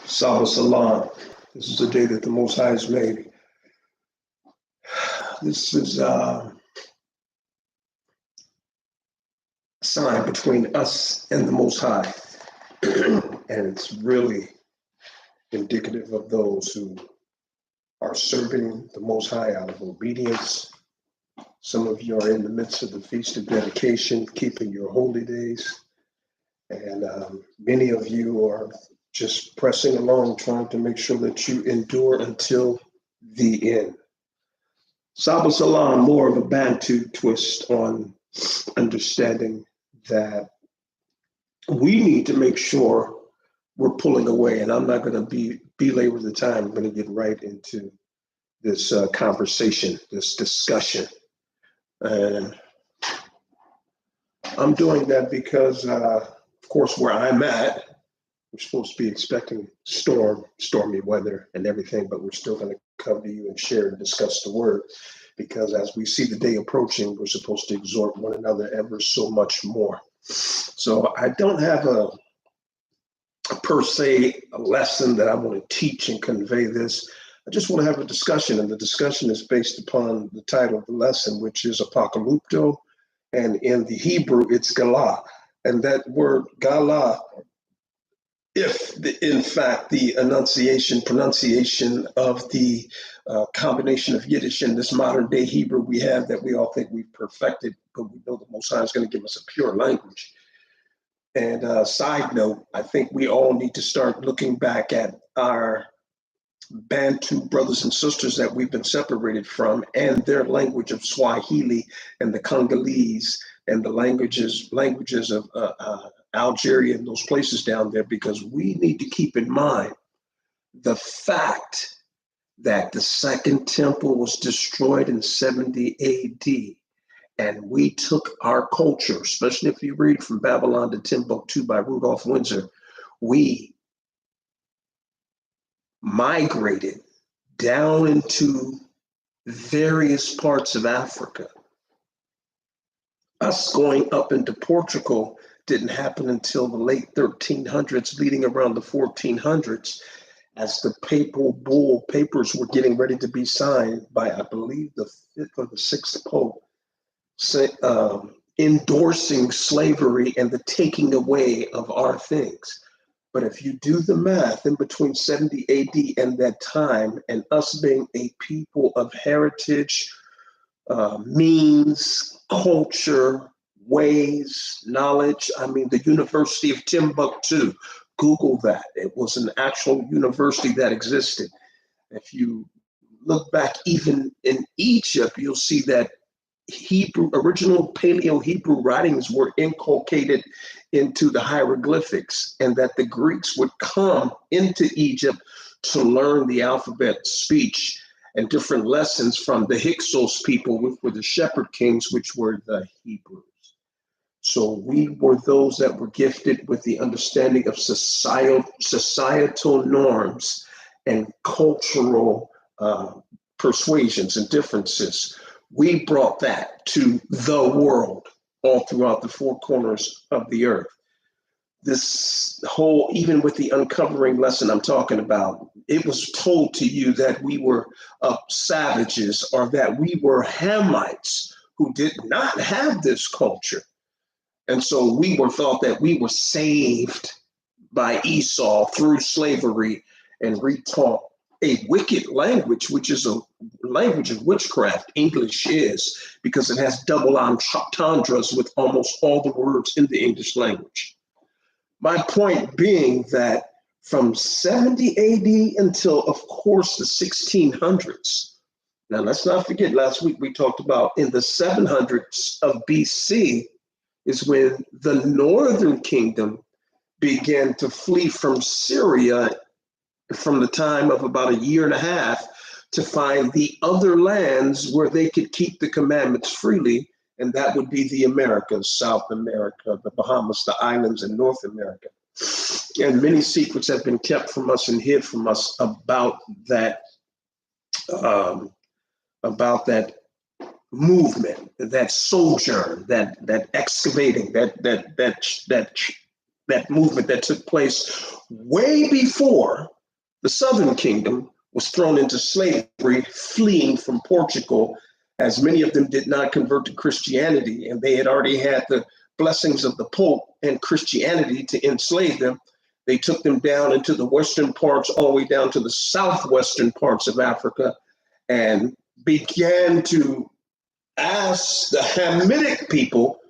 Sabbath Salam. This is the day that the Most High has made. This is a sign between us and the Most High. And it's really indicative of those who are serving the Most High out of obedience. Some of you are in the midst of the Feast of Dedication, keeping your holy days. And many of you are just pressing along, trying to make sure that you endure until the end. Sabbath Salam, more of a Bantu twist on understanding that we need to make sure we're pulling away. And I'm not going to belabor the time. I'm going to get right into this conversation, this discussion. And I'm doing that because, of course, where I'm at, we're supposed to be expecting stormy weather and everything, but we're still going to come to you and share and discuss the word, because as we see the day approaching, we're supposed to exhort one another ever so much more. So I don't have a per se a lesson that I want to teach and convey this. I just want to have a discussion, and the discussion is based upon the title of the lesson, which is Apocalypto, and in the Hebrew, it's Galah. And that word Galah, in fact, the pronunciation of the combination of Yiddish and this modern day Hebrew we have that we all think we've perfected, but we know the Most High is going to give us a pure language. And side note, I think we all need to start looking back at our Bantu brothers and sisters that we've been separated from, and their language of Swahili and the Congolese and the languages of Algeria and those places down there, because we need to keep in mind the fact that the Second Temple was destroyed in 70 AD. And we took our culture, especially if you read From Babylon to Timbuktu by Rudolph Windsor, we migrated down into various parts of Africa. Us going up into Portugal didn't happen until the late 1300s, leading around the 1400s, as the papal bull papers were getting ready to be signed by, I believe, the fifth or the sixth pope, endorsing slavery and the taking away of our things. But if you do the math in between 70 AD and that time, and us being a people of heritage, means, culture, ways, knowledge, I mean, the University of Timbuktu, Google that. It was an actual university that existed. If you look back even in Egypt, you'll see that original Paleo-Hebrew writings were inculcated into the hieroglyphics, and that the Greeks would come into Egypt to learn the alphabet, speech, and different lessons from the Hyksos people, which were the shepherd kings, which were the Hebrews. So we were those that were gifted with the understanding of societal norms and cultural persuasions and differences. We brought that to the world all throughout the four corners of the earth. This whole, even with the uncovering lesson I'm talking about, it was told to you that we were savages, or that we were Hamites who did not have this culture. And so we were thought that we were saved by Esau through slavery and retaught a wicked language, which is a language of witchcraft. English is, because it has double entendres with almost all the words in the English language. My point being that from 70 AD until, of course, the 1600s. Now, let's not forget, last week we talked about in the 700s of BC is when the northern kingdom began to flee from Syria from the time of about a year and a half to find the other lands where they could keep the commandments freely. And that would be the Americas, South America, the Bahamas, the islands, and North America. And many secrets have been kept from us and hid from us about that movement, that sojourn, that excavating, that movement that took place way before The southern kingdom was thrown into slavery, fleeing from Portugal, as many of them did not convert to Christianity, and they had already had the blessings of the Pope and Christianity to enslave them. They took them down into the western parts, all the way down to the southwestern parts of Africa, and began to ask the Hamitic people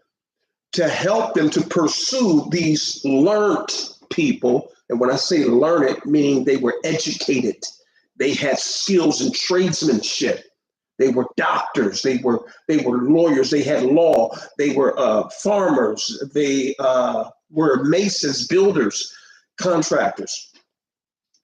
to help them to pursue these learned people. And when I say learned, meaning they were educated, they had skills in tradesmanship. They were doctors, they were lawyers, they had law, they were farmers, they were masons, builders, contractors.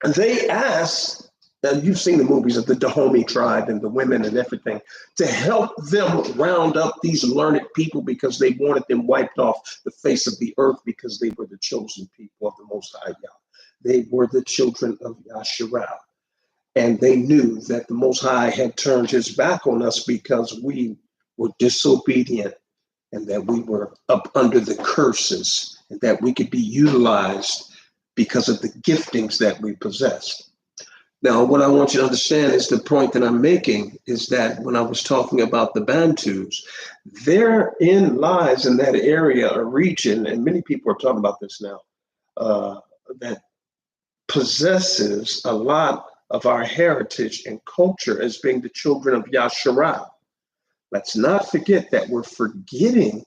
And they asked, and you've seen the movies of the Dahomey tribe and the women and everything, to help them round up these learned people because they wanted them wiped off the face of the earth because they were the chosen people of the Most High Yah. They were the children of Yasharal. And they knew that the Most High had turned his back on us because we were disobedient and that we were up under the curses and that we could be utilized because of the giftings that we possessed. Now, what I want you to understand is the point that I'm making is that when I was talking about the Bantus, therein lies in that area a region, and many people are talking about this now, that possesses a lot of our heritage and culture as being the children of Yasharal. Let's not forget that we're forgetting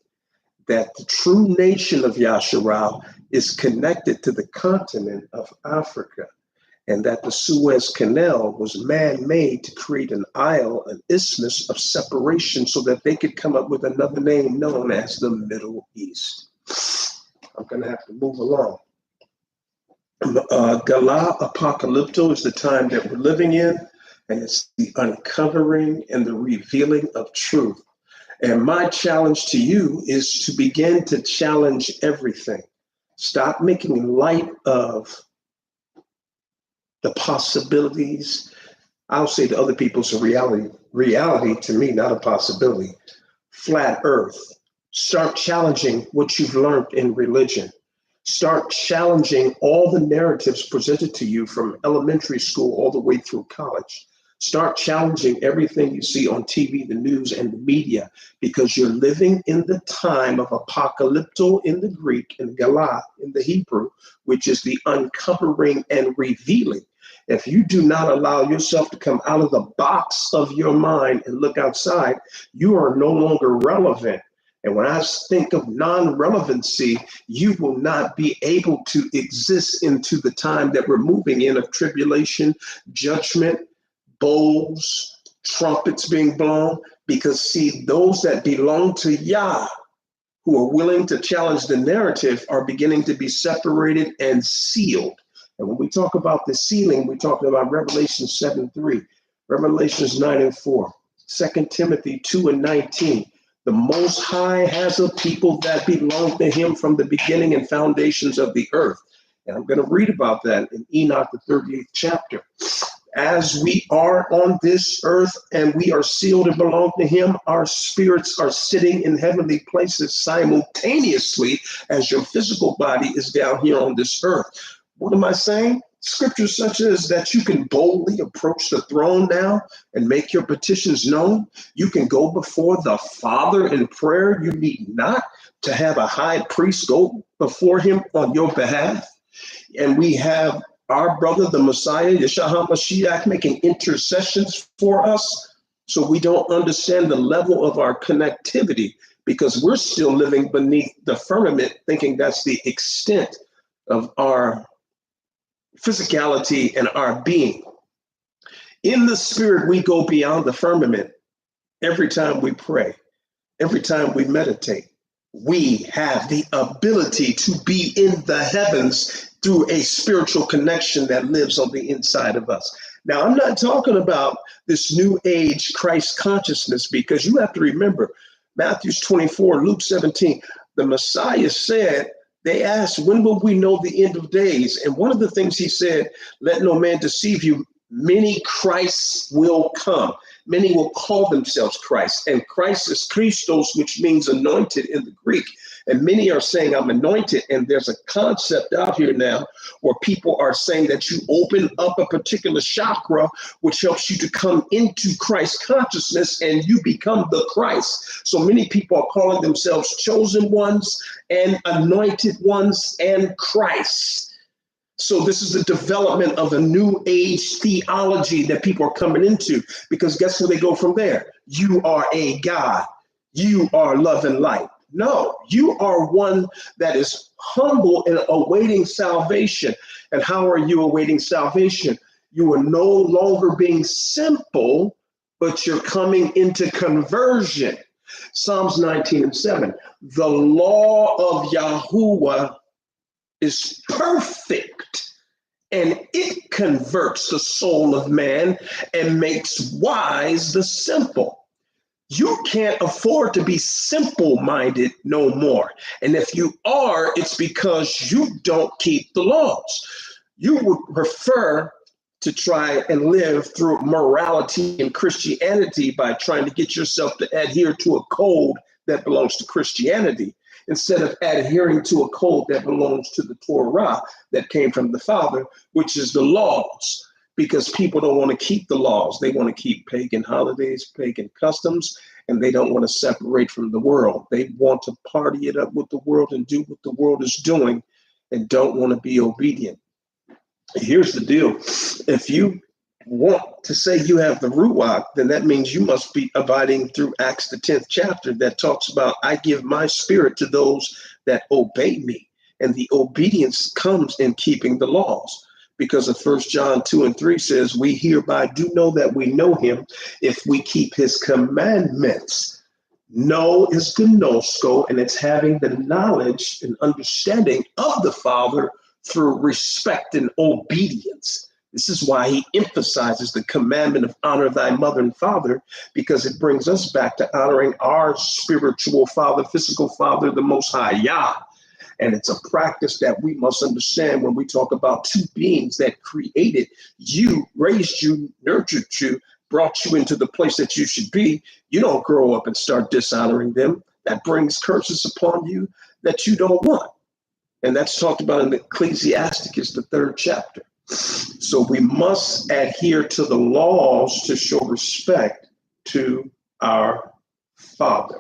that the true nation of Yasharal is connected to the continent of Africa, and that the Suez Canal was man-made to create an isle, an isthmus of separation so that they could come up with another name known as the Middle East. I'm gonna have to move along. Gala Apocalypto is the time that we're living in, and it's the uncovering and the revealing of truth. And my challenge to you is to begin to challenge everything. Stop making light of the possibilities. I'll say to other people, it's a reality to me, not a possibility. Flat earth. Start challenging what you've learned in religion. Start challenging all the narratives presented to you from elementary school all the way through college. Start challenging everything you see on TV, the news, and the media, because you're living in the time of apocalypto in the Greek and Gala in the Hebrew, which is the uncovering and revealing. If you do not allow yourself to come out of the box of your mind and look outside, you are no longer relevant. And when I think of non-relevancy, you will not be able to exist into the time that we're moving in of tribulation, judgment, bowls, trumpets being blown. Because see, those that belong to Yah, who are willing to challenge the narrative, are beginning to be separated and sealed. And when we talk about the sealing, we're talking about Revelation 7:3, Revelations 9:4, 2 Timothy 2:19. The Most High has a people that belong to him from the beginning and foundations of the earth. And I'm going to read about that in Enoch, the 38th chapter. As we are on this earth and we are sealed and belong to him, our spirits are sitting in heavenly places simultaneously as your physical body is down here on this earth. What am I saying? Scriptures such as that you can boldly approach the throne now and make your petitions known. You can go before the Father in prayer. You need not to have a high priest go before him on your behalf. And we have our brother, the Messiah, Yeshua HaMashiach, making intercessions for us. So we don't understand the level of our connectivity because we're still living beneath the firmament, thinking that's the extent of our physicality and our being. In the spirit, we go beyond the firmament. Every time we pray, every time we meditate, we have the ability to be in the heavens through a spiritual connection that lives on the inside of us. Now, I'm not talking about this new age Christ consciousness, because you have to remember Matthew 24, Luke 17, the Messiah said, they asked, when will we know the end of days? And one of the things he said, let no man deceive you. Many Christs will come. Many will call themselves Christ. And Christ is Christos, which means anointed in the Greek. And many are saying I'm anointed. And there's a concept out here now where people are saying that you open up a particular chakra, which helps you to come into Christ consciousness and you become the Christ. So many people are calling themselves chosen ones and anointed ones and Christ. So this is the development of a new age theology that people are coming into, because guess where they go from there? You are a God. You are love and light. No, you are one that is humble and awaiting salvation. And how are you awaiting salvation? You are no longer being simple, but you're coming into conversion. Psalms 19:7. The law of Yahuwah is perfect, and it converts the soul of man and makes wise the simple. You can't afford to be simple-minded no more. And if you are, it's because you don't keep the laws. You would prefer to try and live through morality and Christianity by trying to get yourself to adhere to a code that belongs to Christianity, instead of adhering to a code that belongs to the Torah that came from the Father, which is the laws. Because people don't want to keep the laws. They want to keep pagan holidays, pagan customs, and they don't want to separate from the world. They want to party it up with the world and do what the world is doing and don't want to be obedient. Here's the deal. If you want to say you have the Ruach, then that means you must be abiding through Acts the 10th chapter that talks about, I give my spirit to those that obey me. And the obedience comes in keeping the laws. Because of 1 John 2:3 says, we hereby do know that we know him if we keep his commandments. Know is gnosko, and it's having the knowledge and understanding of the Father through respect and obedience. This is why he emphasizes the commandment of honor thy mother and father, because it brings us back to honoring our spiritual father, physical father, the Most High Yah. And it's a practice that we must understand when we talk about two beings that created you, raised you, nurtured you, brought you into the place that you should be. You don't grow up and start dishonoring them. That brings curses upon you that you don't want. And that's talked about in Ecclesiasticus, the 3rd chapter. So we must adhere to the laws to show respect to our Father.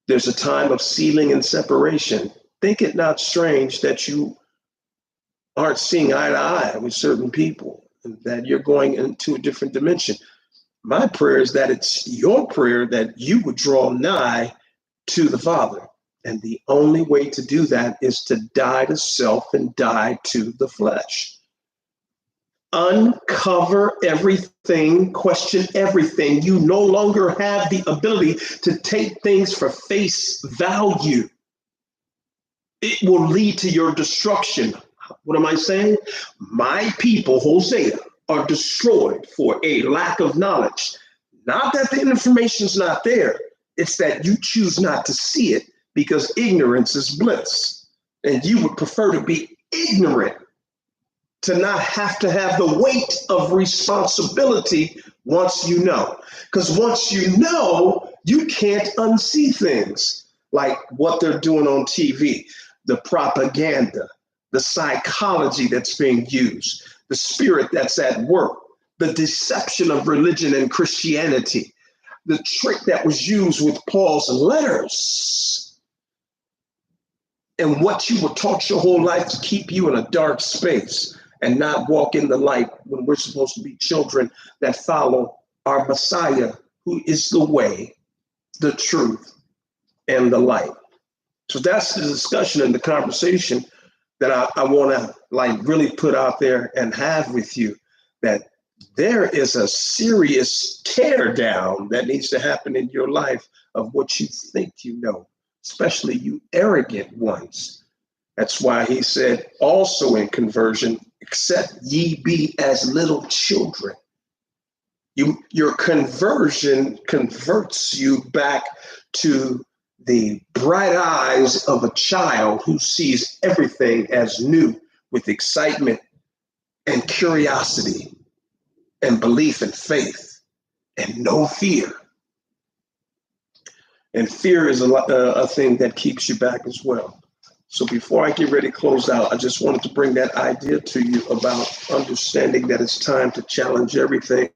There's a time of sealing and separation. Think it not strange that you aren't seeing eye to eye with certain people and that you're going into a different dimension. My prayer is that it's your prayer that you would draw nigh to the Father. And the only way to do that is to die to self and die to the flesh. Uncover everything, question everything. You no longer have the ability to take things for face value. It will lead to your destruction. What am I saying? My people, Hosea, are destroyed for a lack of knowledge. Not that the information's not there. It's that you choose not to see it because ignorance is bliss. And you would prefer to be ignorant, to not have to have the weight of responsibility once you know. Because once you know, you can't unsee things like what they're doing on TV, the propaganda, the psychology that's being used, the spirit that's at work, the deception of religion and Christianity, the trick that was used with Paul's letters, and what you were taught your whole life to keep you in a dark space and not walk in the light when we're supposed to be children that follow our Messiah, who is the way, the truth, and the light. So that's the discussion and the conversation that I want to really put out there and have with you, that there is a serious tear down that needs to happen in your life of what you think you know, especially you arrogant ones. That's why he said also in conversion, except ye be as little children. Your conversion converts you back to the bright eyes of a child who sees everything as new with excitement and curiosity and belief and faith and no fear. And fear is a thing that keeps you back as well. So before I get ready to close out, I just wanted to bring that idea to you about understanding that it's time to challenge everything.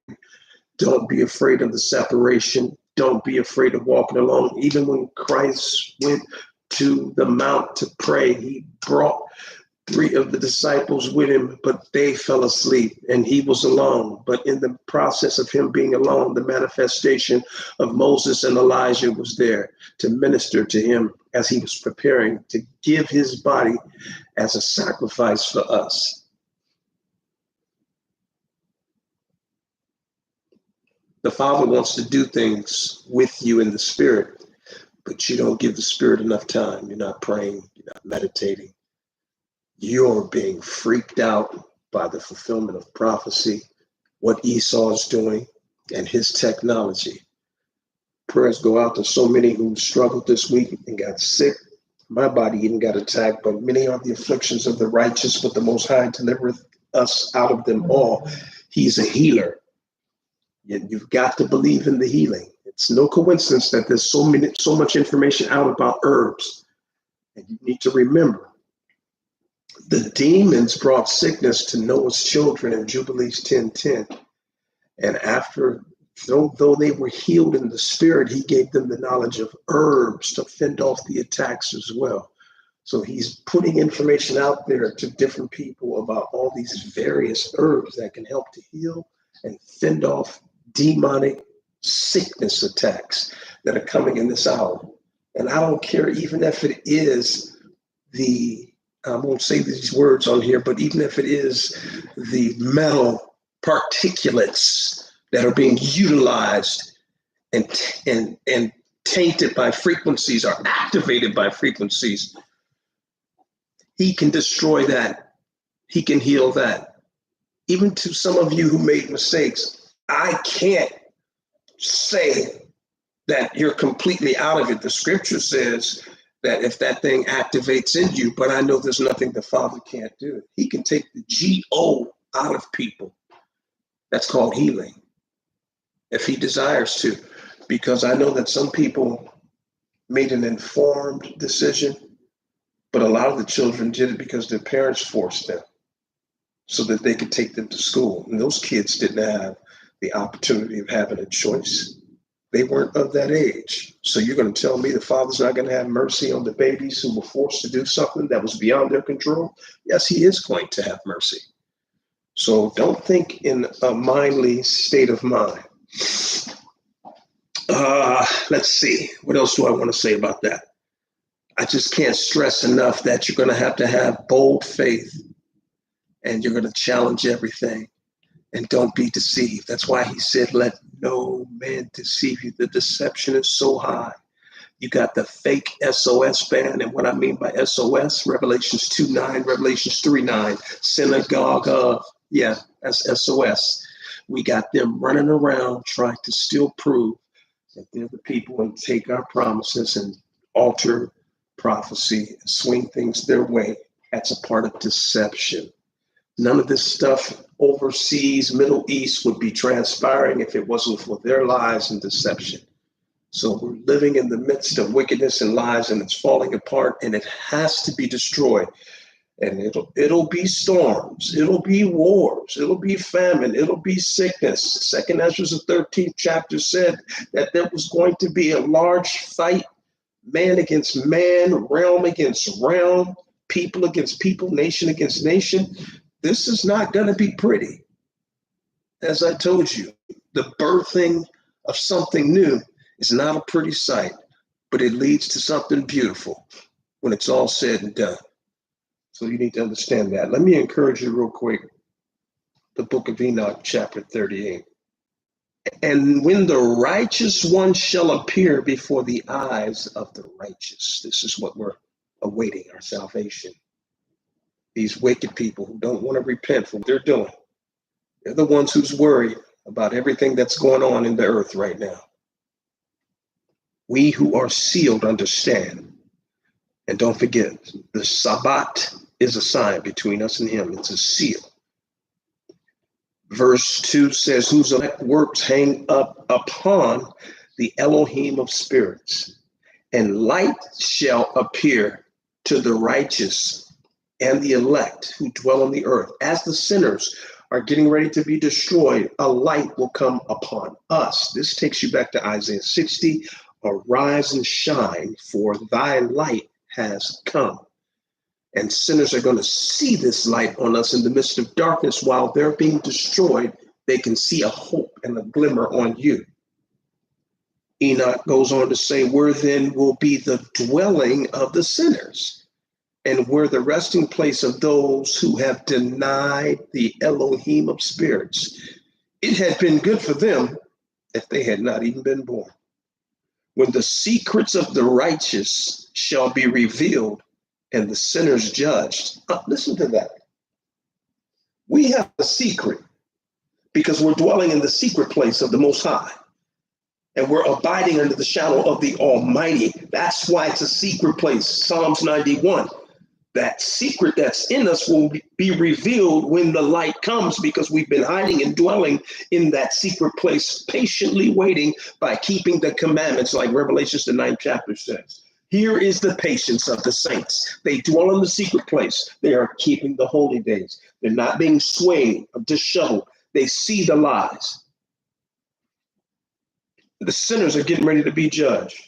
Don't be afraid of the separation. Don't be afraid of walking alone. Even when Christ went to the mount to pray, he brought three of the disciples with him, but they fell asleep and he was alone. But in the process of him being alone, the manifestation of Moses and Elijah was there to minister to him as he was preparing to give his body as a sacrifice for us. The Father wants to do things with you in the Spirit, but you don't give the Spirit enough time. You're not praying, you're not meditating. You're being freaked out by the fulfillment of prophecy, what Esau is doing, and his technology. Prayers go out to so many who struggled this week and got sick. My body even got attacked, but many are the afflictions of the righteous, but the Most High delivereth us out of them all. He's a healer. You've got to believe in the healing. It's no coincidence that there's so much information out about herbs. And you need to remember, the demons brought sickness to Noah's children in Jubilees 10:10. And after, though they were healed in the spirit, he gave them the knowledge of herbs to fend off the attacks as well. So he's putting information out there to different people about all these various herbs that can help to heal and fend off demonic sickness attacks that are coming in this hour. And I don't care, even if it is I won't say these words on here, but even if it is the metal particulates that are being utilized and tainted by frequencies or activated by frequencies, he can destroy that. He can heal that. Even to some of you who made mistakes, I can't say that you're completely out of it. The scripture says that if that thing activates in you, but I know there's nothing the Father can't do. He can take the G-O out of people. That's called healing, if he desires to, because I know that some people made an informed decision, but a lot of the children did it because their parents forced them so that they could take them to school. And those kids didn't have the opportunity of having a choice. They weren't of that age. So you're going to tell me the Father's not going to have mercy on the babies who were forced to do something that was beyond their control? Yes, he is going to have mercy. So don't think in a mindly state of mind. Let's see. What else do I want to say about that? I just can't stress enough that you're going to have bold faith and you're going to challenge everything. And don't be deceived. That's why he said, let no man deceive you. The deception is so high. You got the fake SOS band. And what I mean by SOS, Revelations 2:9, Revelations 3:9, synagogue of, yeah, that's SOS. We got them running around trying to still prove that they're the people and take our promises and alter prophecy and swing things their way. That's a part of deception. None of this stuff overseas, Middle East would be transpiring if it wasn't for their lies and deception. So we're living in the midst of wickedness and lies, and it's falling apart, and it has to be destroyed. And it'll be storms, it'll be wars, it'll be famine, it'll be sickness. Second Ezra, the 13th chapter said that there was going to be a large fight, man against man, realm against realm, people against people, nation against nation. This is not going to be pretty. As I told you, the birthing of something new is not a pretty sight, but it leads to something beautiful when it's all said and done. So you need to understand that. Let me encourage you real quick. The book of Enoch, chapter 38. And when the righteous one shall appear before the eyes of the righteous, this is what we're awaiting, our salvation. These wicked people who don't want to repent for what they're doing. They're the ones who's worried about everything that's going on in the earth right now. We who are sealed understand. And don't forget, the Sabbat is a sign between us and him. It's a seal. Verse 2 says, whose elect works hang up upon the Elohim of spirits. and light shall appear to the righteous and the elect who dwell on the earth. As the sinners are getting ready to be destroyed, a light will come upon us. This takes you back to Isaiah 60. Arise and shine, for thy light has come. And sinners are going to see this light on us in the midst of darkness. While they're being destroyed, they can see a hope and a glimmer on you. Enoch goes on to say, where then will be the dwelling of the sinners, and where the resting place of those who have denied the Elohim of spirits. It had been good for them if they had not even been born. When the secrets of the righteous shall be revealed and the sinners judged. Listen to that. We have a secret because we're dwelling in the secret place of the Most High. And we're abiding under the shadow of the Almighty. That's why it's a secret place. Psalms 91. That secret that's in us will be revealed when the light comes, because we've been hiding and dwelling in that secret place, patiently waiting by keeping the commandments, like Revelations, the 9th chapter says. Here is the patience of the saints. They dwell in the secret place. They are keeping the holy days. They're not being swayed or disheveled. They see the lies. The sinners are getting ready to be judged.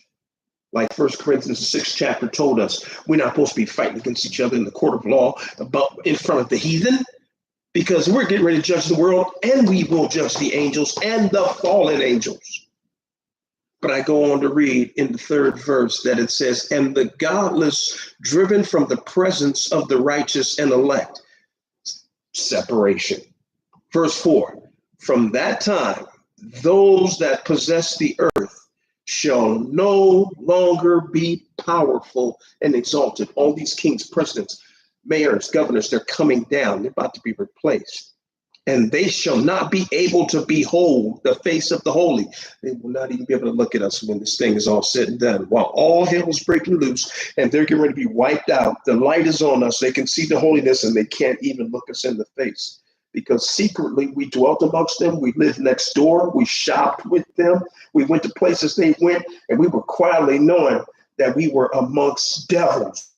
Like 1 Corinthians, the 6th chapter told us, we're not supposed to be fighting against each other in the court of law, but in front of the heathen, because we're getting ready to judge the world, and we will judge the angels and the fallen angels. But I go on to read in the 3rd verse that it says, and the godless driven from the presence of the righteous and elect. Separation. Verse 4, from that time, those that possess the earth shall no longer be powerful and exalted. All these kings, presidents, mayors, governors, they're coming down. They're about to be replaced. And they shall not be able to behold the face of the holy. They will not even be able to look at us when this thing is all said and done. While all hell is breaking loose and they're getting ready to be wiped out, the light is on us. They can see the holiness and they can't even look us in the face. Because secretly we dwelt amongst them, we lived next door, we shopped with them, we went to places they went, and we were quietly knowing that we were amongst devils,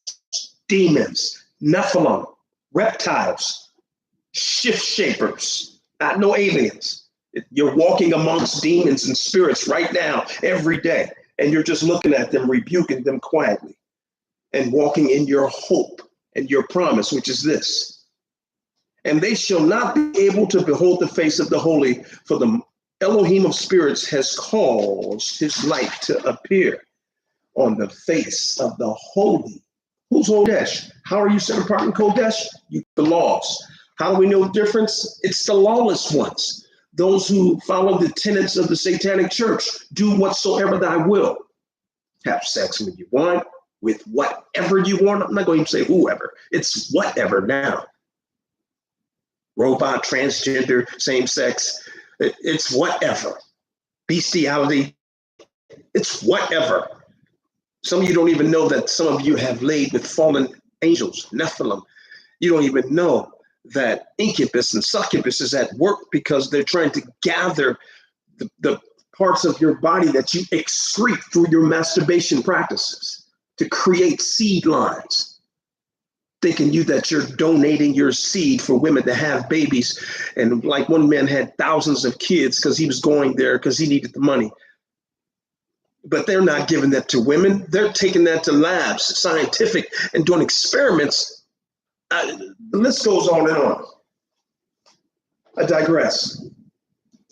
demons, Nephilim, reptiles, shift shapers, not no aliens. You're walking amongst demons and spirits right now, every day, and you're just looking at them, rebuking them quietly, and walking in your hope and your promise, which is this. And they shall not be able to behold the face of the holy, for the Elohim of spirits has caused his light to appear on the face of the holy. Who's Kodesh? How are you set apart in Kodesh? You the laws. How do we know the difference? It's the lawless ones. Those who follow the tenets of the satanic church. Do whatsoever thy will. Have sex when you want, with whatever you want. I'm not going to say whoever. It's whatever now. Robot, transgender, same sex, it's whatever. Bestiality, it's whatever. Some of you don't even know that some of you have laid with fallen angels, Nephilim. You don't even know that incubus and succubus is at work because they're trying to gather the parts of your body that you excrete through your masturbation practices to create seed lines. Thinking you that you're donating your seed for women to have babies. And like one man had thousands of kids because he was going there because he needed the money. But they're not giving that to women. They're taking that to labs, scientific, and doing experiments. The list goes on and on. I digress.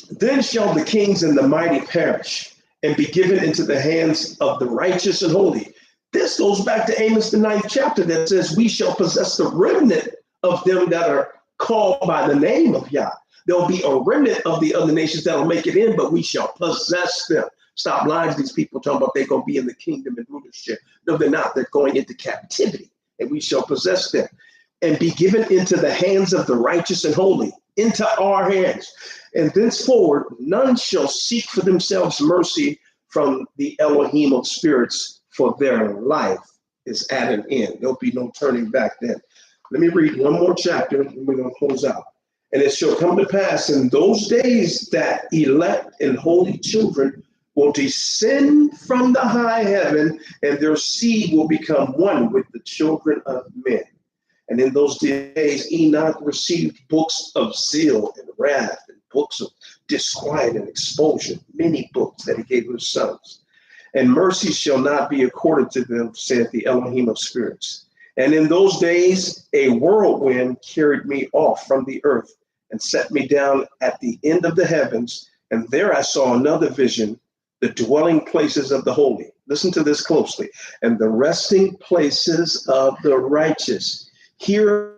Then shall the kings and the mighty perish and be given into the hands of the righteous and holy. This goes back to Amos, the 9th chapter, that says we shall possess the remnant of them that are called by the name of Yah. There'll be a remnant of the other nations that'll make it in, but we shall possess them. Stop lying to these people talking about they're going to be in the kingdom and rulership. No, they're not. They're going into captivity, and we shall possess them and be given into the hands of the righteous and holy, into our hands. And thenceforward, none shall seek for themselves mercy from the Elohim of spirits, for their life is at an end. There'll be no turning back then. Let me read one more chapter and we're going to close out. And it shall come to pass in those days that elect and holy children will descend from the high heaven, and their seed will become one with the children of men. And in those days, Enoch received books of zeal and wrath, and books of disquiet and expulsion, many books that he gave his sons. And mercy shall not be accorded to them, saith the Elohim of spirits. And in those days, a whirlwind carried me off from the earth and set me down at the end of the heavens. And there I saw another vision, the dwelling places of the holy. Listen to this closely. And the resting places of the righteous. Here